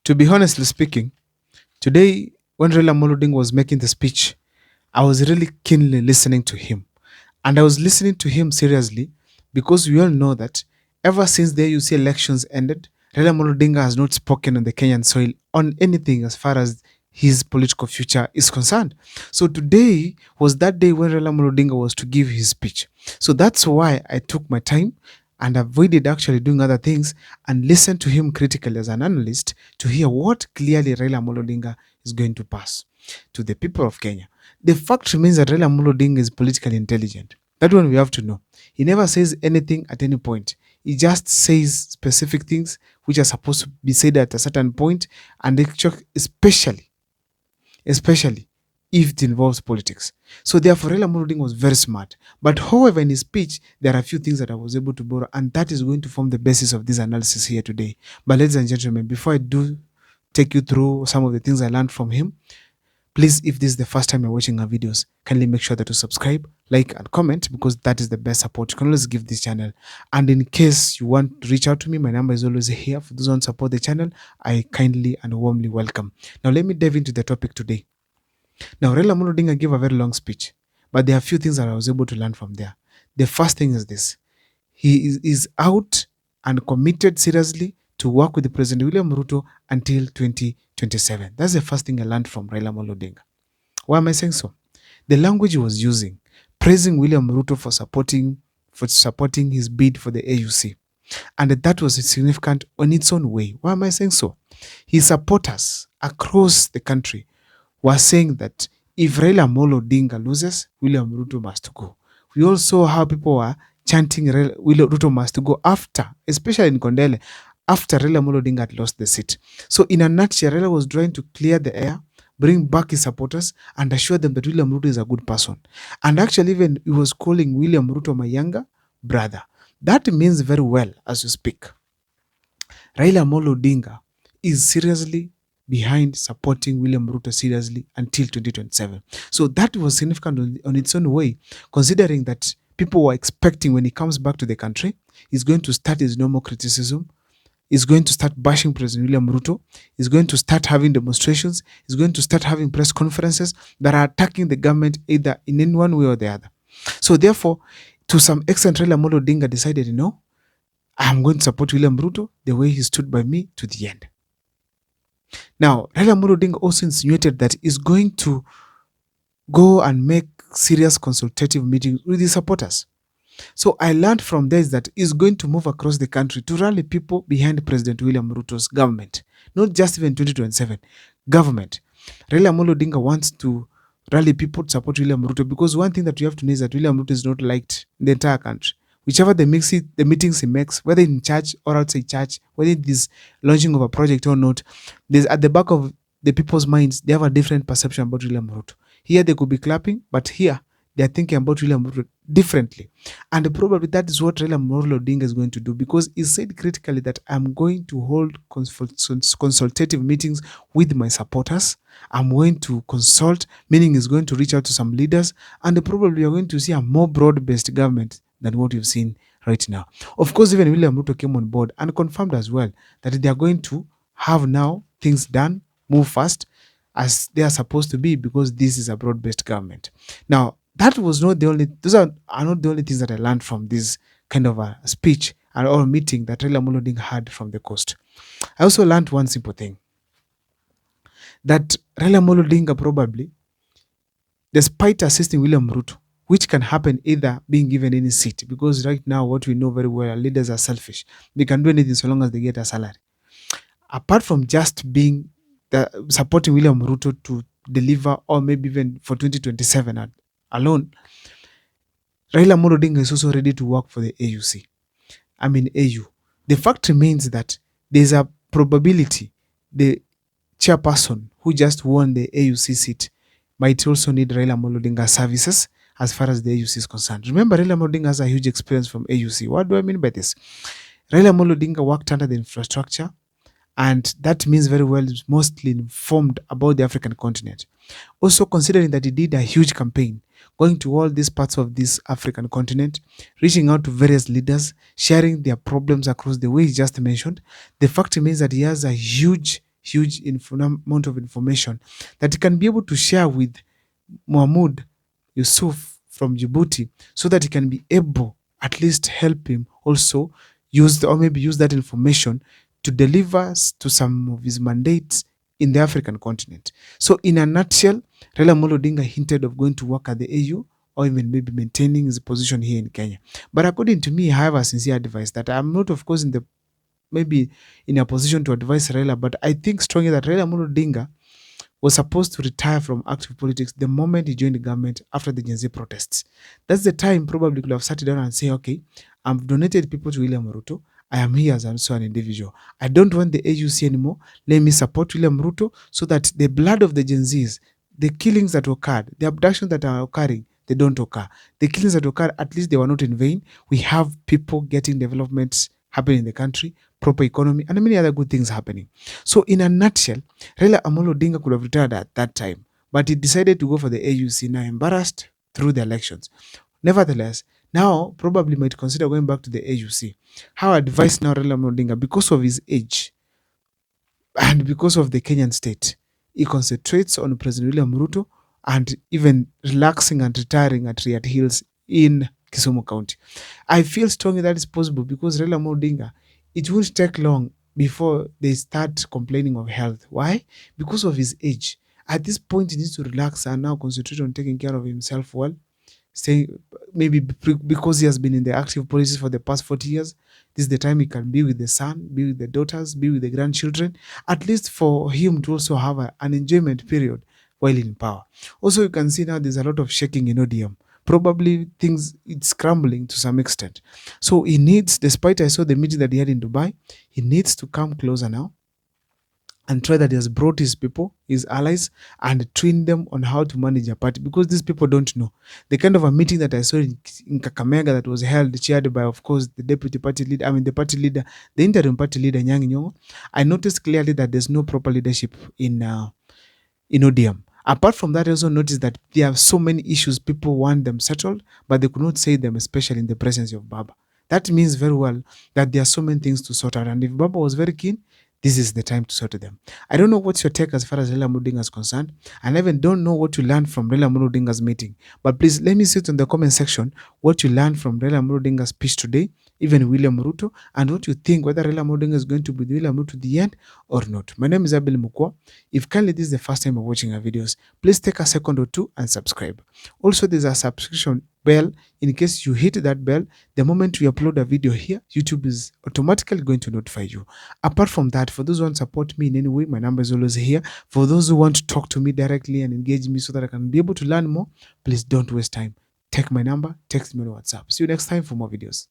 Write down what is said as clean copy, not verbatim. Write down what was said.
To be honestly speaking, today when Raila Amolo Odinga was making the speech, I was really keenly listening to him. And I was listening to him seriously because we all know that ever since the AUC elections ended, Raila Amolo Odinga has not spoken on the Kenyan soil on anything as far as his political future is concerned. So today was that day when Raila Amolo Odinga was to give his speech. So that's why I took my time and avoided actually doing other things and listened to him critically as an analyst to hear what clearly Raila Amolo Odinga is going to pass to the people of Kenya. The fact remains that Raila Amolo Odinga is politically intelligent. That one we have to know. He never says anything at any point. He just says specific things which are supposed to be said at a certain point, and especially if it involves politics. So therefore, Raila Amolo Odinga was very smart. But however, in his speech, there are a few things that I was able to borrow, and that is going to form the basis of this analysis here today. But ladies and gentlemen, before I do take you through some of the things I learned from him, please, if this is the first time you're watching our videos, kindly make sure that you subscribe, like, and comment, because that is the best support you can always give this channel. And in case you want to reach out to me, my number is always here. For those who want to support the channel, I kindly and warmly welcome. Now, let me dive into the topic today. Now, Raila Amolo Odinga gave a very long speech, but there are a few things that I was able to learn from there. The first thing is this. He is out and committed seriously to work with the President William Ruto until 2027. That's the first thing I learned from Raila Amolo Odinga. Why am I saying so? The language he was using, praising William Ruto for supporting his bid for the AUC. And that was significant on its own way. Why am I saying so? His supporters across the country were saying that if Raila Amolo Odinga loses, William Ruto must go. We all saw how people were chanting William Ruto must go after, especially in Kondele, after Raila Amolo Odinga had lost the seat. So in a nutshell, Raila was trying to clear the air, bring back his supporters, and assure them that William Ruto is a good person. And actually, even he was calling William Ruto my younger brother. That means very well as you speak. Raila Amolo Odinga is seriously behind supporting William Ruto seriously until 2027. So that was significant on its own way, considering that people were expecting when he comes back to the country, he's going to start his normal criticism, is going to start bashing President William Ruto, is going to start having demonstrations, is going to start having press conferences that are attacking the government either in any one way or the other. So therefore, to some extent, Raila Amolo Odinga decided, I'm going to support William Ruto the way he stood by me to the end. Now, Raila Amolo Odinga also insinuated that he's going to go and make serious consultative meetings with his supporters. So I learned from this that he's going to move across the country to rally people behind President William Ruto's government, not just even 2027 government. Raila Amolo Odinga wants to rally people to support William Ruto because one thing that you have to know is that William Ruto is not liked in the entire country. Whichever the meetings he makes, whether in church or outside church, whether it is launching of a project or not, there's at the back of the people's minds, they have a different perception about William Ruto. Here they could be clapping, but here they are thinking about William Ruto differently. And probably that is what Raila Amolo Odinga is going to do, because he said critically that I'm going to hold consultative meetings with my supporters. I'm going to consult, meaning he's going to reach out to some leaders, and probably you're going to see a more broad-based government than what you've seen right now. Of course, even William Ruto came on board and confirmed as well that they are going to have now things done, move fast, as they are supposed to be, because this is a broad-based government. Now, that was not the only, those are not the only things that I learned from this kind of a speech or meeting that Raila Amolo Odinga had from the coast. I also learned one simple thing, that Raila Amolo Odinga probably, despite assisting William Ruto, which can happen either being given any seat, because right now what we know very well, leaders are selfish. They can do anything so long as they get a salary. Apart from just being supporting William Ruto to deliver, or maybe even for 2027 alone, Raila Amolo Odinga is also ready to work for the AUC. AU. The fact remains that there's a probability the chairperson who just won the AUC seat might also need Raila Amolo Odinga's services as far as the AUC is concerned. Remember, Raila Amolo Odinga has a huge experience from AUC. What do I mean by this? Raila Amolo Odinga worked under the infrastructure, and that means very well is mostly informed about the African continent. Also considering that he did a huge campaign, going to all these parts of this African continent, reaching out to various leaders, sharing their problems across the way he just mentioned, the fact remains that he has a huge huge amount of information that he can be able to share with Mahmoud Yusuf from Djibouti, so that he can be able at least help him also or maybe use that information to deliver to some of his mandates in the African continent. So in a nutshell, Raila Amolo Odinga hinted of going to work at the AU or even maybe maintaining his position here in Kenya. But according to me, I have a sincere advice that I'm not, of course, maybe in a position to advise Raila, but I think strongly that Raila Amolo Odinga was supposed to retire from active politics the moment he joined the government after the Gen Z protests. That's the time probably could have sat down and say, okay, I've donated people to William Ruto. I am here as also an individual. I don't want the AUC anymore. Let me support William Ruto so that the blood of the Gen Zs, the killings that occurred, the abductions that are occurring, they don't occur. The killings that occurred, at least they were not in vain. We have people getting developments happening in the country, proper economy, and many other good things happening. So in a nutshell, Raila Amolo Odinga could have retired at that time, but he decided to go for the AUC, now embarrassed through the elections. Nevertheless, now probably might consider going back to the AUC. How advise now Raila Amolo Odinga, because of his age and because of the Kenyan state, he concentrates on President William Ruto and even relaxing and retiring at Riat Hills in Kisumu County. I feel strongly that is possible because Raila Amolo Odinga, it won't take long before they start complaining of health. Why? Because of his age. At this point, he needs to relax and now concentrate on taking care of himself well. Say maybe because he has been in the active policies for the past 40 years, this is the time he can be with the son, be with the daughters, be with the grandchildren, at least for him to also have an enjoyment period while in power. Also, you can see now there's a lot of shaking in ODM. Probably things, it's crumbling to some extent. So he needs, despite I saw the meeting that he had in Dubai, he needs to come closer now and try that he has brought his people, his allies, and train them on how to manage a party, because these people don't know. The kind of a meeting that I saw in Kakamega that was held, chaired by, of course, the deputy party leader, the party leader, the interim party leader, Nyang' Nyong'o, I noticed clearly that there's no proper leadership in ODM. Apart from that, I also noticed that there are so many issues people want them settled, but they could not say them, especially in the presence of Baba. That means very well that there are so many things to sort out. And if Baba was very keen, this is the time to sort them. I don't know what's your take as far as Raila Amolo Odinga is concerned, and I even don't know what you learned from Raila Amolo Odinga's meeting. But please let me see it in the comment section what you learned from Raila Amolo Odinga's speech today, even William Ruto, and what you think whether Raila Amolo Odinga is going to be with William Ruto to the end or not. My name is Abel Mukwa. If kindly this is the first time you're watching our videos, please take a second or two and subscribe. Also, there's a subscription bell. In case you hit that bell, the moment we upload a video here, YouTube is automatically going to notify you. Apart from that, for those who want to support me in any way, my number is always here. For those who want to talk to me directly and engage me so that I can be able to learn more, please don't waste time. Take my number, text me on WhatsApp. See you next time for more videos.